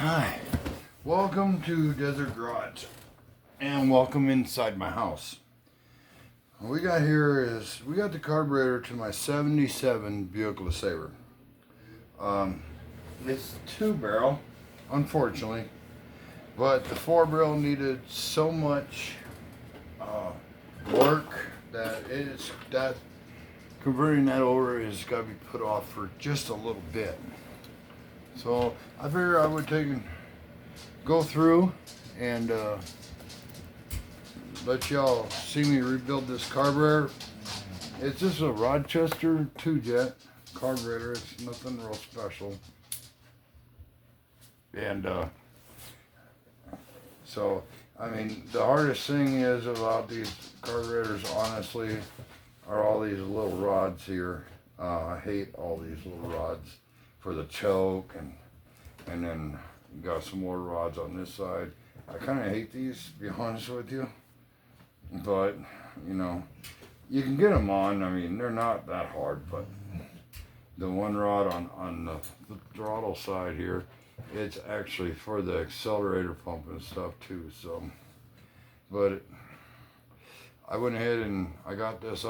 Hi, welcome to Desert Garage, and welcome inside my house. What we got here is, we got the carburetor to my 77 Buick LeSabre. It's 2-barrel, unfortunately, but the 4-barrel needed so much work that converting that over has got to be put off for just a little bit. So I figured I would go through and let y'all see me rebuild this carburetor. It's just a Rochester 2-jet carburetor. It's nothing real special. And so, I mean, the hardest thing is about these carburetors, honestly, are all these little rods here. I hate all these little rods for the choke, and then you got some more rods on this side. I kind of hate these, to be honest with you, but you know, you can get them on. I mean, they're not that hard, but the one rod on the throttle side here, it's actually for the accelerator pump and stuff too. So, but I went ahead and I got this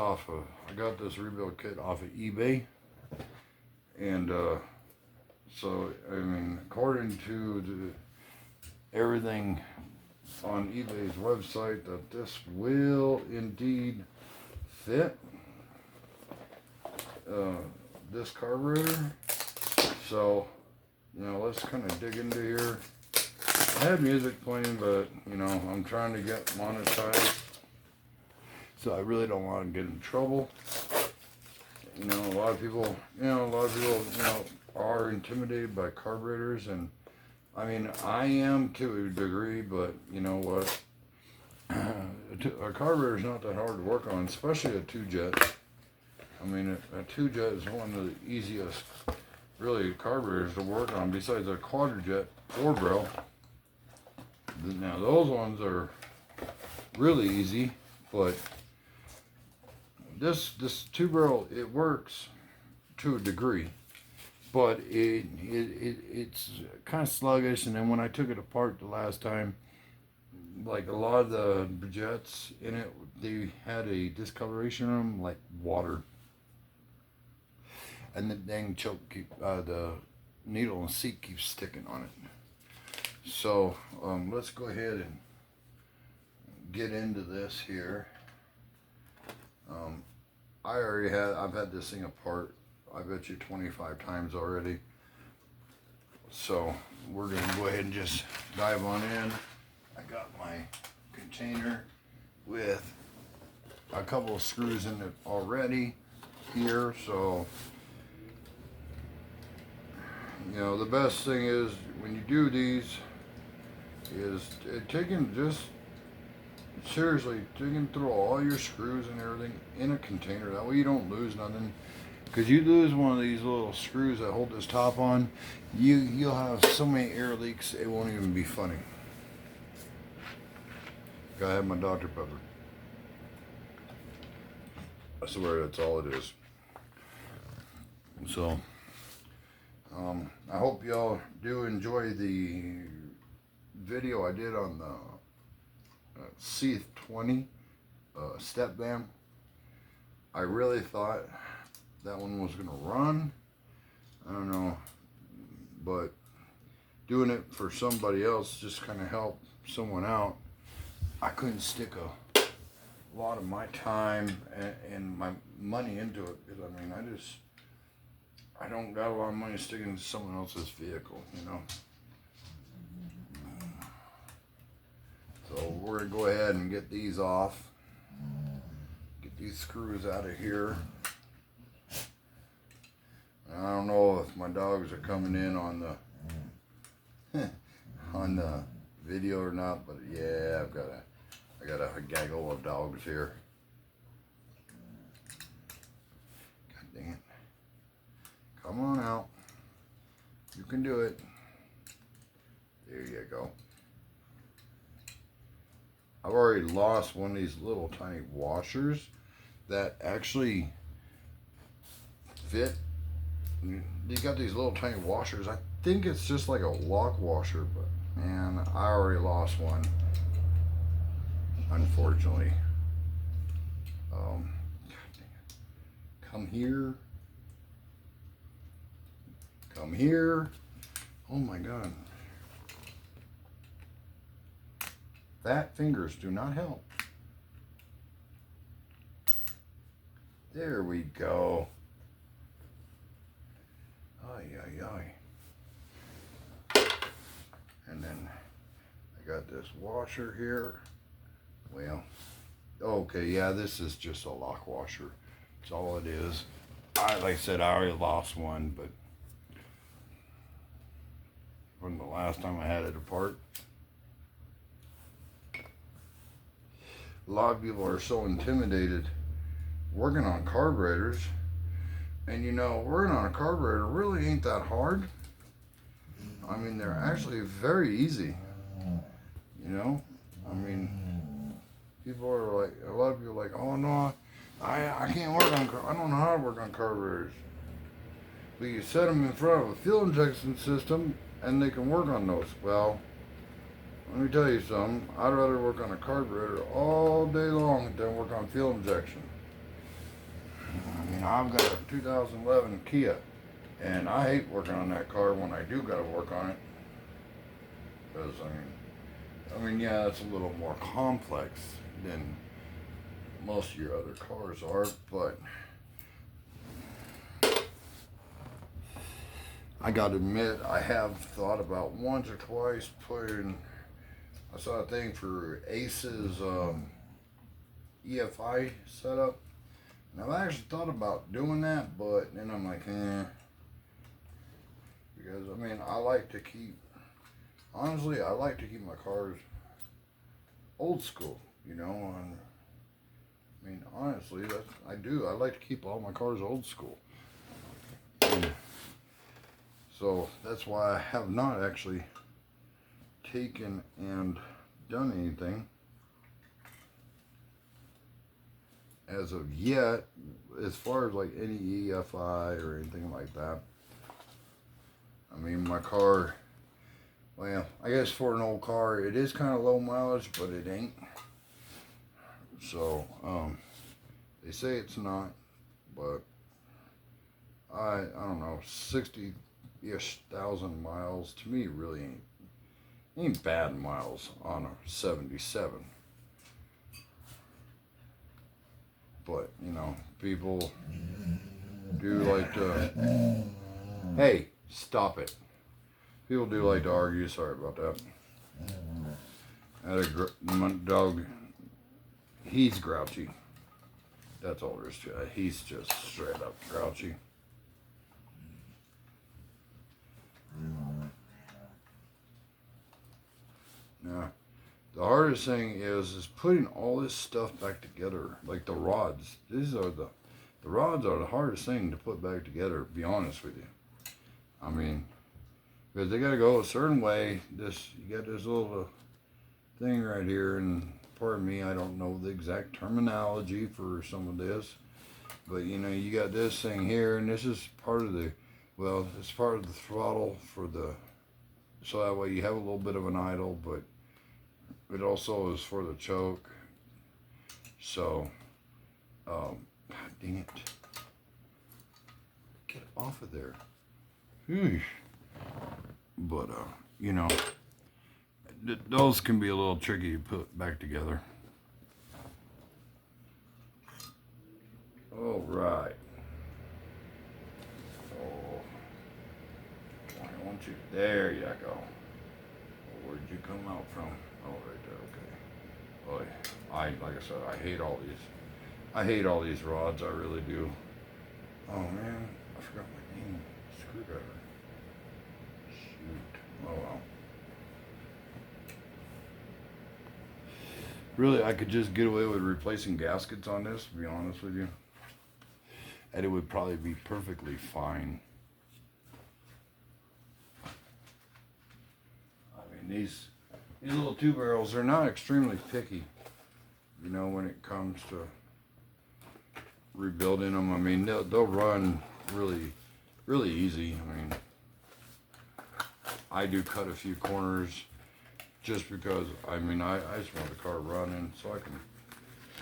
rebuild kit off of eBay, and so, I mean, according to everything on eBay's website, that this will indeed fit this carburetor. So, you know, let's kind of dig into here. I had music playing, but, you know, I'm trying to get monetized, so I really don't want to get in trouble. You know, a lot of people, are intimidated by carburetors, and I mean, I am to a degree, but you know what, a carburetor is not that hard to work on, especially a 2-jet. I mean, a 2-jet is one of the easiest really carburetors to work on, besides a quadra-jet 4-barrel. Now those ones are really easy, but this 2-barrel, it works to a degree, but it's kind of sluggish. And then when I took it apart the last time, like a lot of the jets in it, they had a discoloration on them, like water, and the dang choke the needle and seat keeps sticking on it. So let's go ahead and get into this here. I've had this thing apart, I bet you 25 times already. So we're gonna go ahead and just dive on in. I got my container with a couple of screws in it already here. So, you know, the best thing is when you do these is seriously digging through all your screws and everything in a container. That way you don't lose nothing. Because you lose one of these little screws that hold this top on, you'll have so many air leaks, it won't even be funny. Gotta have my Dr. Pepper. I swear that's all it is. So, I hope y'all do enjoy the video I did on the C20 step van. I really thought that one was gonna run. I don't know, but doing it for somebody else just kind of helped someone out. I couldn't stick a lot of my time and my money into it, because I mean, I don't got a lot of money sticking to someone else's vehicle, you know. So we're gonna go ahead and get these off, get these screws out of here. I don't know if my dogs are coming in on the on the video or not, but yeah, I got a gaggle of dogs here. God dang it! Come on out. You can do it. There you go. I've already lost one of these little tiny washers that actually fit You got these little tiny washers. I think it's just like a lock washer, but man, I already lost one, unfortunately. Come here. Come here. Oh my God. Fat fingers do not help. There we go. Ay, ay, ay. And then I got this washer here. Well, okay, yeah, this is just a lock washer. That's all it is. Like I said, I already lost one, but from the last time I had it apart. A lot of people are so intimidated working on carburetors, and you know, working on a carburetor really ain't that hard. I mean, they're actually very easy, you know. I mean, people are like, a lot of people are like, oh no, I can't work on, I don't know how to work on carburetors. But you set them in front of a fuel injection system and they can work on those. Well, let me tell you something, I'd rather work on a carburetor all day long than work on fuel injection. I mean, I've got a 2011 Kia, and I hate working on that car when I do got to work on it. Because, I mean, yeah, it's a little more complex than most of your other cars are, but I got to admit, I have thought about once or twice putting, I saw a thing for Ace's EFI setup. And I've actually thought about doing that, but then I'm like, because I mean, I like to keep, honestly, I like to keep my cars old school, you know, and I mean, honestly, that's, I do, I like to keep all my cars old school. And so that's why I have not actually taken and done anything as of yet, as far as like any EFI or anything like that. I mean, my car, well, I guess for an old car, it is kind of low mileage, but it ain't. So, they say it's not, but I don't know, 60-ish thousand miles to me really ain't bad miles on a 77. But, you know, people do like to, hey, stop it. People do like to argue, sorry about that. My dog, he's grouchy. That's all there is to it. He's just straight up grouchy. Now, the hardest thing is putting all this stuff back together, like the rods. These are the rods are the hardest thing to put back together, to be honest with you. I mean, because they gotta go a certain way. You got this little thing right here, and pardon me, I don't know the exact terminology for some of this, but you know, you got this thing here, and this is part of the, well, it's part of the throttle for the, so that way you have a little bit of an idle, but it also is for the choke. So, God dang it. Get off of there. But, you know, those can be a little tricky to put back together. All right. Oh, I want you, there you go. Where'd you come out from? Oh, right there, okay. Boy, like I said, I hate all these. I hate all these rods, I really do. Oh man, I forgot my name. Screwdriver. Shoot. Oh well. Really, I could just get away with replacing gaskets on this, to be honest with you. And it would probably be perfectly fine. I mean, these little two barrels, they're not extremely picky, you know, when it comes to rebuilding them. I mean, they'll run really really easy. I mean, I do cut a few corners just because, I mean, I just want the car running so I can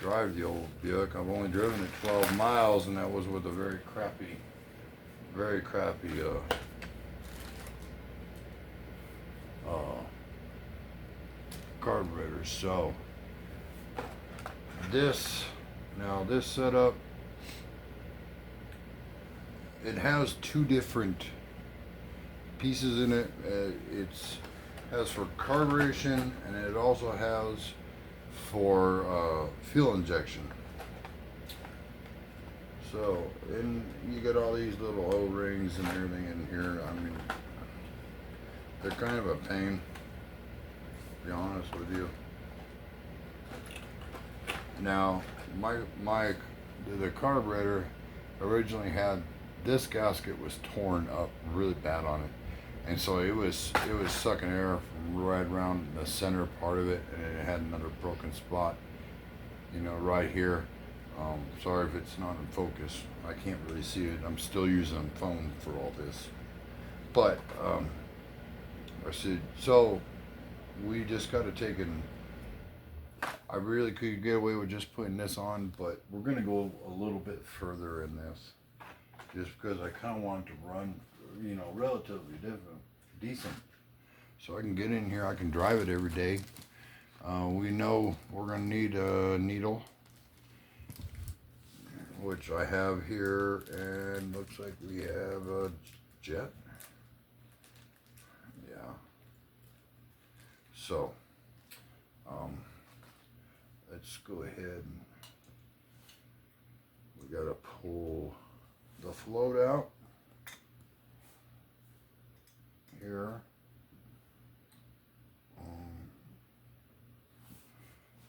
drive the old Buick. I've only driven it 12 miles, and that was with a very crappy carburetor. So this setup, it has two different pieces in it. It's has for carburation, and it also has for fuel injection. So, and you get all these little O-rings and everything in here. I mean, they're kind of a pain, to be honest with you. Now, the carburetor originally had, this gasket was torn up really bad on it, and so it was sucking air from right around the center part of it, and it had another broken spot, you know, right here. Sorry if it's not in focus. I can't really see it. I'm still using a phone for all this. But I said, so we just got to take it. I really could get away with just putting this on, but we're going to go a little bit further in this, just because I kind of want it to run, you know, relatively decent. So I can get in here, I can drive it every day. We know we're going to need a needle, which I have here, and looks like we have a jet. Yeah. So, let's go ahead. We gotta pull the float out here.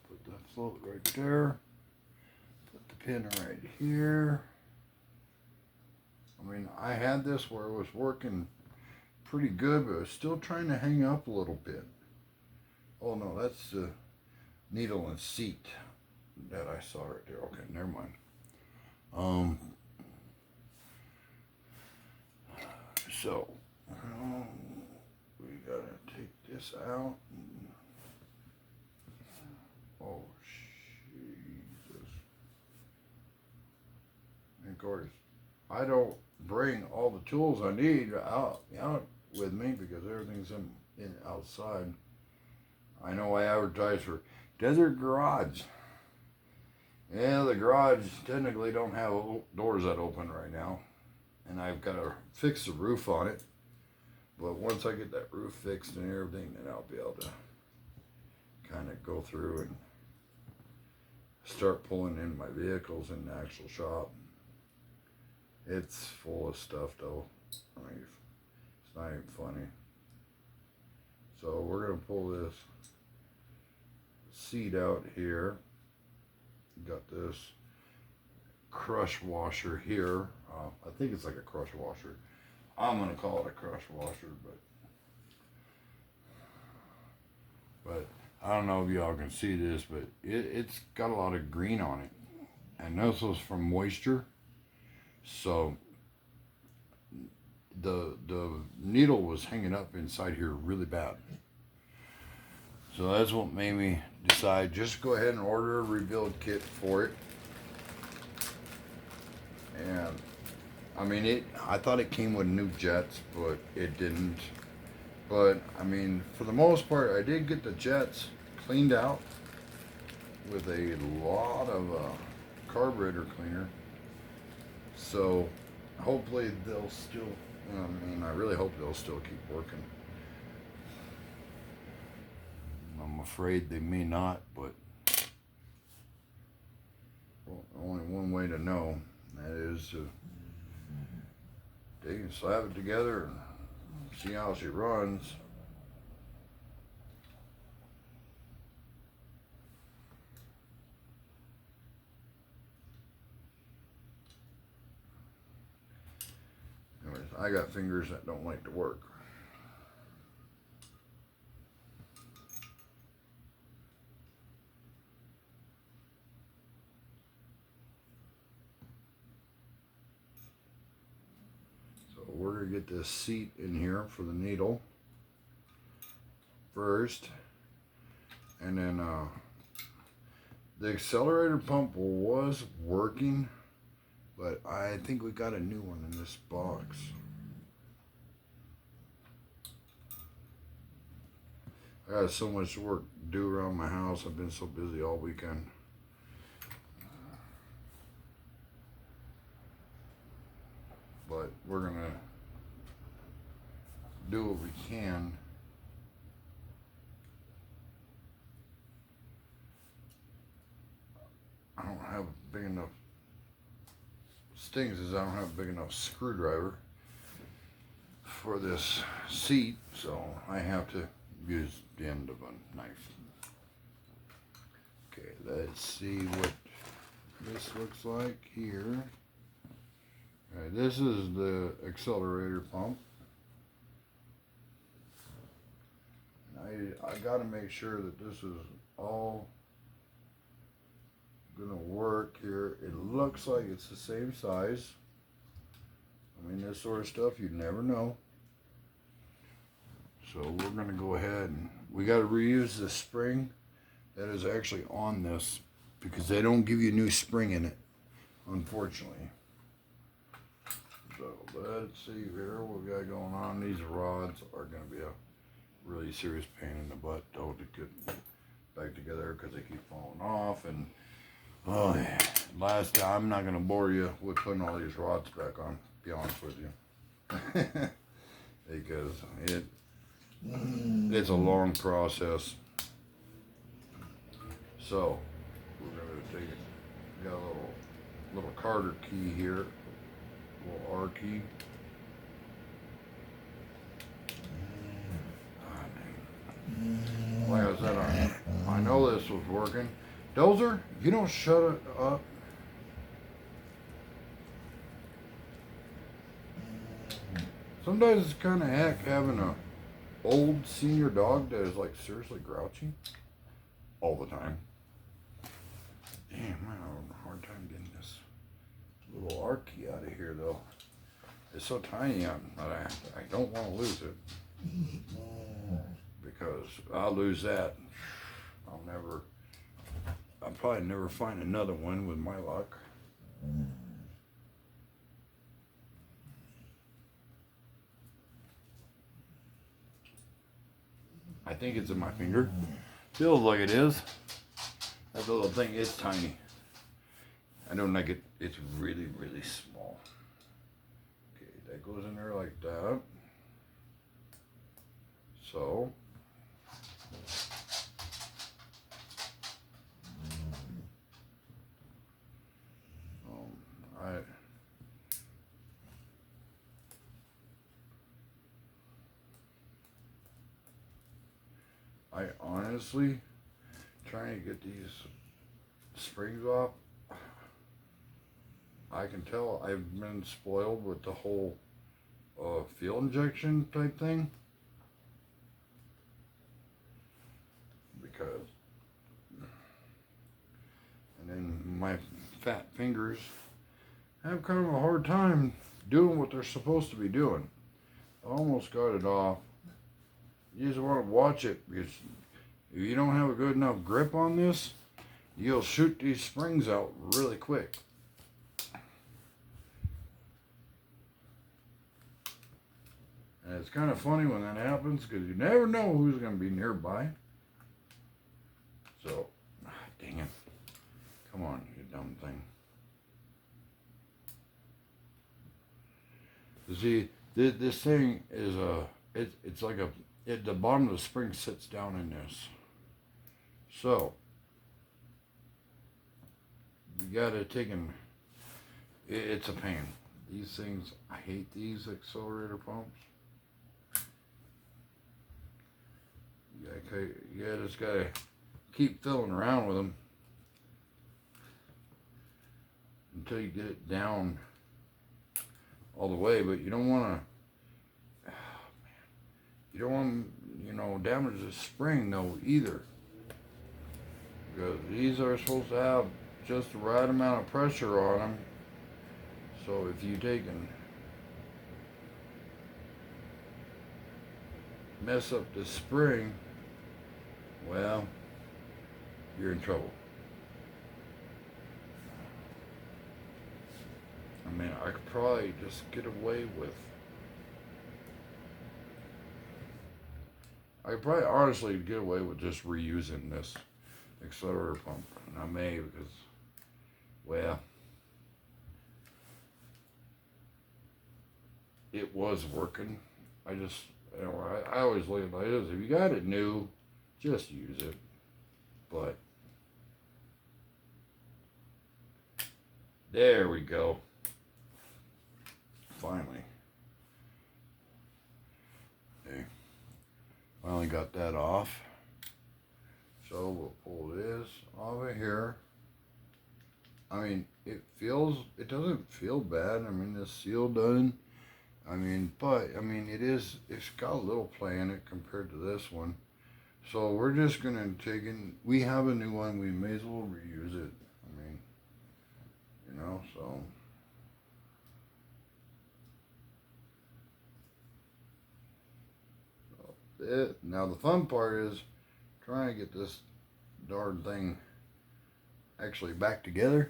Put that float right there. Put the pin right here. I mean, I had this where it was working pretty good, but it was still trying to hang up a little bit. Oh no, that's the needle and seat that I saw right there. Okay, never mind. So we gotta take this out. Oh Jesus! And of course, I don't bring all the tools I need out with me because everything's in outside. I know I advertise for Desert Garage. Yeah, the garage technically don't have doors that open right now, and I've got to fix the roof on it. But once I get that roof fixed and everything, then I'll be able to kind of go through and start pulling in my vehicles in the actual shop. It's full of stuff though. I mean, it's not even funny. So we're gonna pull this seat out here. Got this crush washer here. I think it's like a crush washer. I'm gonna call it a crush washer, but I don't know if y'all can see this, but it's got a lot of green on it, and this was from moisture. So the needle was hanging up inside here really bad. So that's what made me decide just go ahead and order a rebuild kit for it. And I mean, I thought it came with new jets, but it didn't. But I mean, for the most part, I did get the jets cleaned out with a lot of carburetor cleaner. So hopefully they'll still, I mean, I really hope they'll still keep working. I'm afraid they may not, but well, only one way to know, and that is to they can slap it together and see how she runs. Anyways, I got fingers that don't like to work. to get this seat in here for the needle first, and then the accelerator pump was working, but I think we got a new one in this box. I got so much work to do around my house. I've been so busy all weekend. But we're gonna do what we can. I don't have a big enough, stings is I don't have a big enough screwdriver for this seat, so I have to use the end of a knife. Okay, let's see what this looks like here. Alright, this is the accelerator pump. I got to make sure that this is all gonna work here. It looks like it's the same size. I mean, this sort of stuff you never know. So we're gonna go ahead and we got to reuse the spring that is actually on this because they don't give you a new spring in it, unfortunately. So let's see here what we got going on. These rods are going to be a really serious pain in the butt though to get back together because they keep falling off. And oh, last time, I'm not going to bore you with putting all these rods back on, to be honest with you. Because it's a long process. So we're going to take it. We got a little Carter key here. Little R key. Like I said, I know this was working. Dozer, if you don't shut it up. Sometimes it's kind of heck having a old senior dog that is like seriously grouchy all the time. Damn, I'm having a hard time getting this little R key out of here though. It's so tiny that I don't want to lose it. Because I'll lose that. I'll probably never find another one with my luck. I think it's in my finger. Feels like it is. That little thing is tiny. I don't like it. It's really, really small. Okay, that goes in there like that. So. I honestly trying to get these springs off. I can tell I've been spoiled with the whole fuel injection type thing, because and then my fat fingers have kind of a hard time doing what they're supposed to be doing. I almost got it off. You just want to watch it, because if you don't have a good enough grip on this, you'll shoot these springs out really quick. And it's kind of funny when that happens, because you never know who's going to be nearby. So, dang it. Come on, you dumb thing. You see, this thing is it's like the bottom of the spring sits down in this. So, you gotta take and, it's a pain. These things, I hate these accelerator pumps. You just gotta keep filling around with them until you get it down all the way, but you don't want to, you don't want to, damage the spring though either, because these are supposed to have just the right amount of pressure on them. So if you take and mess up the spring, well, you're in trouble. I mean, I could probably just get away with. I could probably honestly get away with just reusing this accelerator pump. And I may because, well, it was working. I just, I always look at it like this. If you got it new, just use it. But, there we go. Finally. Okay. Finally got that off. So we'll pull this off of here. I mean, it doesn't feel bad. I mean, the seal done. I mean, but, I mean, it's got a little play in it compared to this one. So we're just going to take in, we have a new one. We may as well reuse it. I mean, so. Now the fun part is trying to get this darn thing actually back together.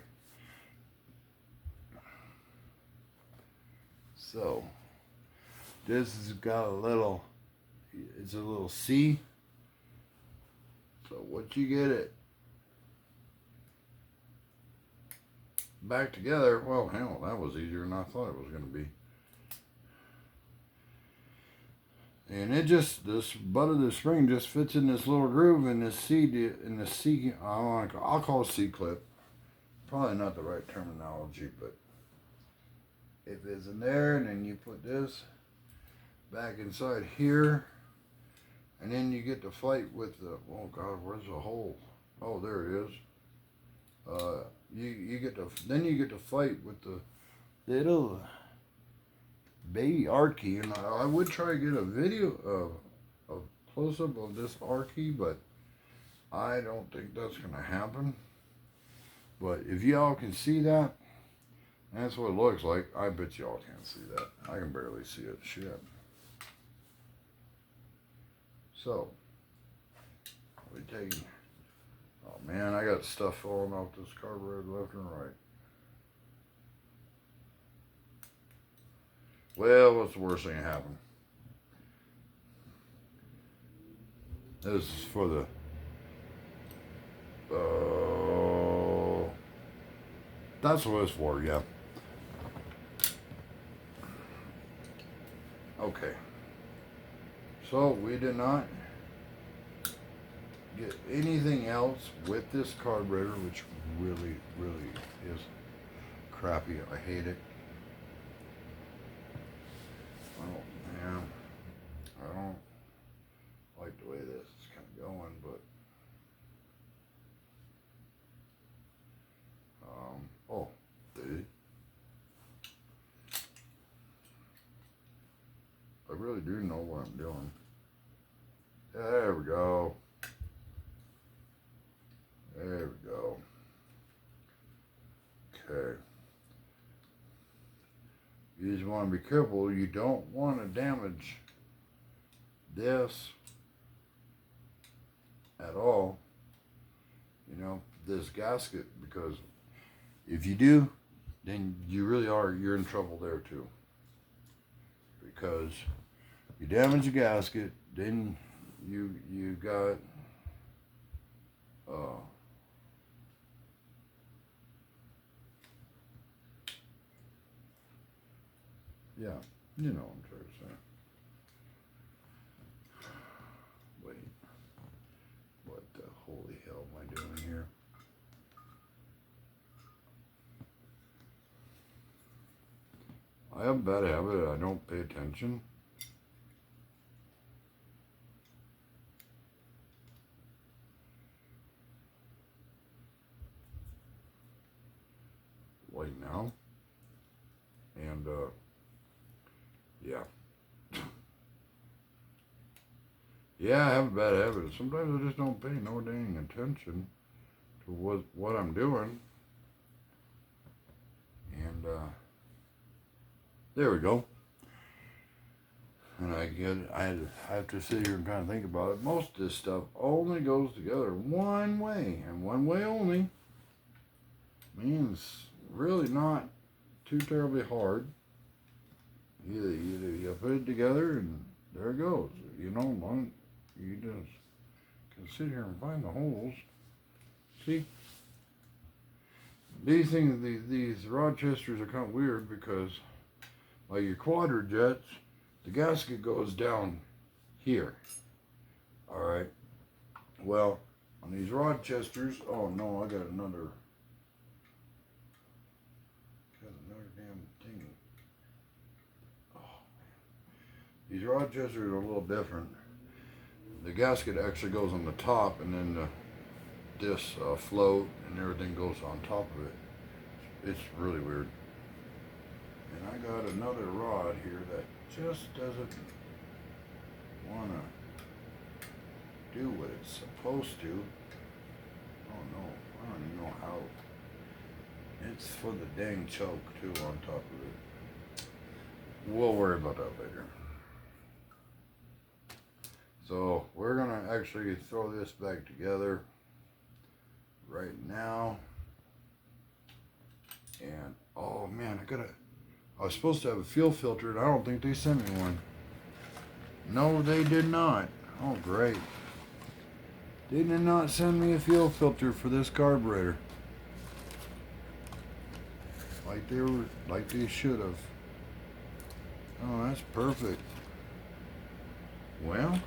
So this has got it's a little C. So once you get it back together, well, hell, that was easier than I thought it was going to be. And this butt of the spring just fits in this little groove in this I'll call it C clip. Probably not the right terminology, but if it's in there, and then you put this back inside here, and then you get to fight with the, oh God, where's the hole? Oh, there it is. You get to fight with the little baby R key, and I would try to get a video of close up of this R key, but I don't think that's gonna happen. But if y'all can see that, that's what it looks like. I bet y'all can't see that. I can barely see it. Shit. So we taking. Oh man, I got stuff falling off this carburetor left and right. Well, what's the worst thing that happened? This is for the that's what it's for, yeah. Okay. So we did not get anything else with this carburetor, which really, really is crappy. I hate it. Oh man, I don't like the way this is kind of going, but oh, I really do know what I'm doing. There we go. There we go. Okay. You just want to be careful. You don't want to damage this at all. This gasket, because if you do, then you're in trouble there too. Because you damage the gasket, then you got yeah, you know what I'm trying to say. Wait, what the holy hell am I doing here? I have a bad habit. I don't pay attention. Right now. And, yeah. Yeah, I have a bad habit. Sometimes I just don't pay no dang attention to what I'm doing. And, there we go. And I have to sit here and kind of think about it. Most of this stuff only goes together one way, and one way only. Means really not too terribly hard. Either you put it together and there it goes. You know, you just can sit here and find the holes. See? These things, these Rochesters are kind of weird because, like your quadrajets, the gasket goes down here. Alright. Well, on these Rochesters, oh no, I got another damn thing. Oh man. These Rochesters are a little different. The gasket actually goes on the top, and then this float and everything goes on top of it. It's really weird. And I got another rod here that just doesn't want to do what it's supposed to. Oh no, I don't even know how. It's for the dang choke too on top of it. We'll worry about that later. So we're gonna actually throw this back together right now. And oh man, I was supposed to have a fuel filter and I don't think they sent me one. No, they did not. Oh great. They did not send me a fuel filter for this carburetor. Like they should have. Oh, that's perfect. Well,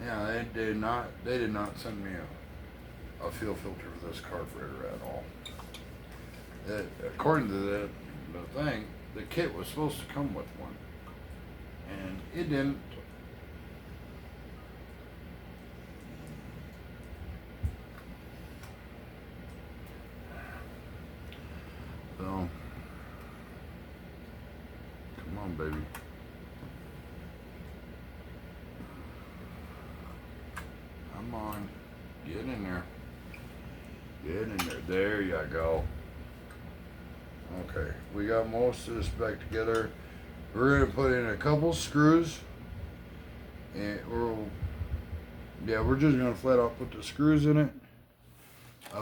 yeah, they did not send me a fuel filter for this carburetor at all. According to the thing, the kit was supposed to come with one, and it didn't. So, come on, baby. Come on. Get in there. Get in there. There you go. Okay, we got most of this back together. We're going to put in a couple screws. And we're just going to flat out put the screws in it.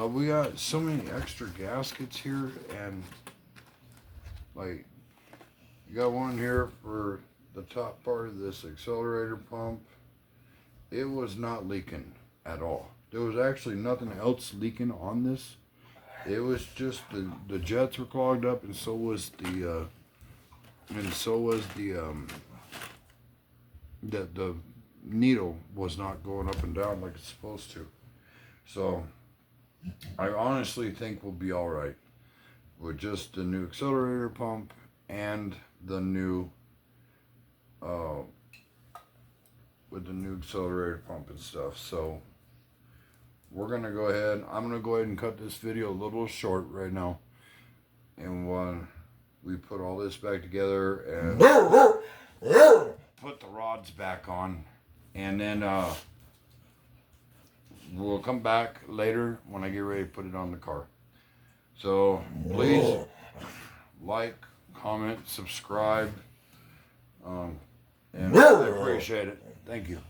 We got so many extra gaskets here, and like you got one here for the top part of this accelerator pump. It was not leaking at all. There was actually nothing else leaking on this. It was just the jets were clogged up, and so was the needle was not going up and down like it's supposed to. So I honestly think we'll be all right with just the new accelerator pump and the new accelerator pump and stuff. So we're gonna go ahead. I'm gonna go ahead and cut this video a little short right now, and when we put all this back together and put the rods back on, and then we'll come back later when I get ready to put it on the car. So please like, comment, subscribe, and I appreciate it. Thank you.